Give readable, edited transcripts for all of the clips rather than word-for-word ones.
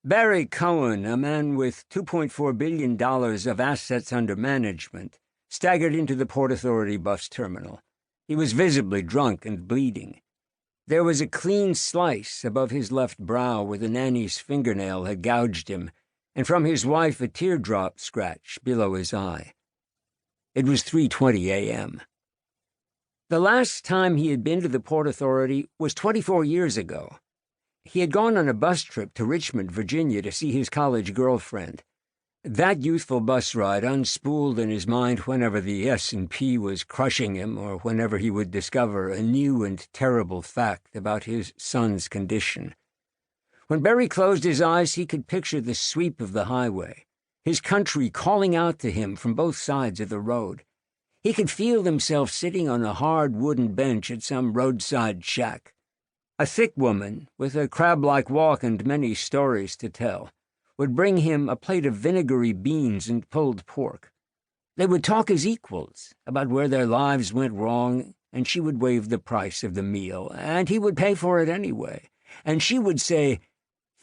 Barry Cohen, a man with $2.4 billion of assets under management, staggered into the Port Authority bus terminal. He was visibly drunk and bleeding. There was a clean slice above his left brow where the nanny's fingernail had gouged him, and from his wife a teardrop scratch below his eye. It was 3:20 a.m. The last time he had been to the Port Authority was 24 years ago. He had gone on a bus trip to Richmond, Virginia, to see his college girlfriend. That youthful bus ride unspooled in his mind whenever the S&P was crushing him or whenever he would discover a new and terrible fact about his son's condition. When Barry closed his eyes, he could picture the sweep of the highway, his country calling out to him from both sides of the road. He could feel himself sitting on a hard wooden bench at some roadside shack. A thick woman, with a crab-like walk and many stories to tell, would bring him a plate of vinegary beans and pulled pork. They would talk as equals about where their lives went wrong, and she would waive the price of the meal, and he would pay for it anyway. And she would say,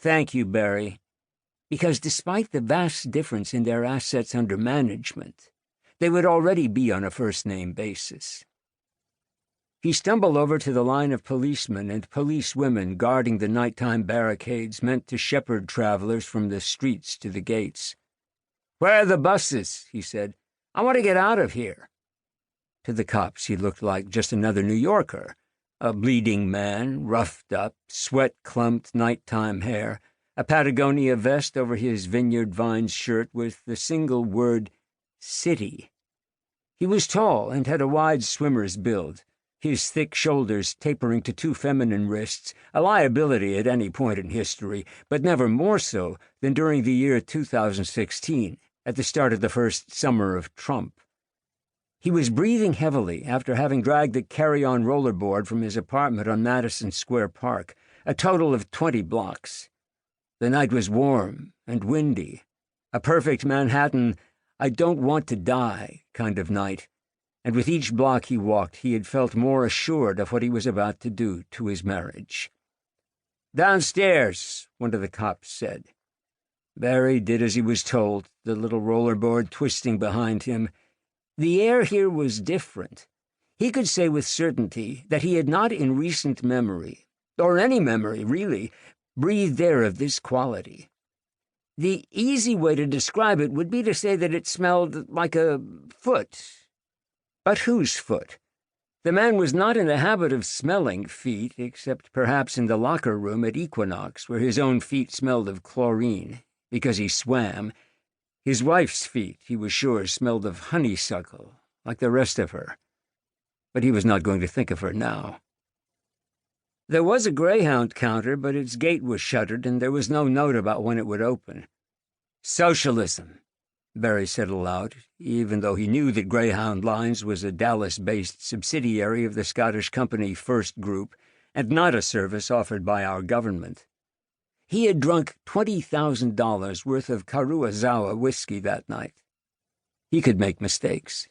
"Thank you, Barry," because despite the vast difference in their assets under management, they would already be on a first-name basis. He stumbled over to the line of policemen and policewomen guarding the nighttime barricades meant to shepherd travelers from the streets to the gates. "Where are the buses?" he said. "I want to get out of here." To the cops, he looked like just another New Yorker, a bleeding man, roughed up, sweat-clumped nighttime hair, a Patagonia vest over his Vineyard Vines shirt with the single word, "City." He was tall and had a wide swimmer's build, his thick shoulders tapering to two feminine wrists, a liability at any point in history, but never more so than during the year 2016, at the start of the first summer of Trump. He was breathing heavily after having dragged the carry-on rollerboard from his apartment on Madison Square Park, a total of 20 blocks. The night was warm and windy, a perfect Manhattan, I don't want to die kind of night, and with each block he walked, he had felt more assured of what he was about to do to his marriage. "Downstairs," one of the cops said. Barry did as he was told, the little rollerboard twisting behind him. The air here was different. He could say with certainty that he had not in recent memory, or any memory, really, breathed air of this quality. The easy way to describe it would be to say that it smelled like a foot. But whose foot? The man was not in the habit of smelling feet, except perhaps in the locker room at Equinox, where his own feet smelled of chlorine, because he swam. His wife's feet, he was sure, smelled of honeysuckle, like the rest of her. But he was not going to think of her now. There was a Greyhound counter, but its gate was shuttered, and there was no note about when it would open. "Socialism," Barry said aloud, even though he knew that Greyhound Lines was a Dallas-based subsidiary of the Scottish company First Group, and not a service offered by our government. He had drunk $20,000 worth of Karuazawa whiskey that night. He could make mistakes.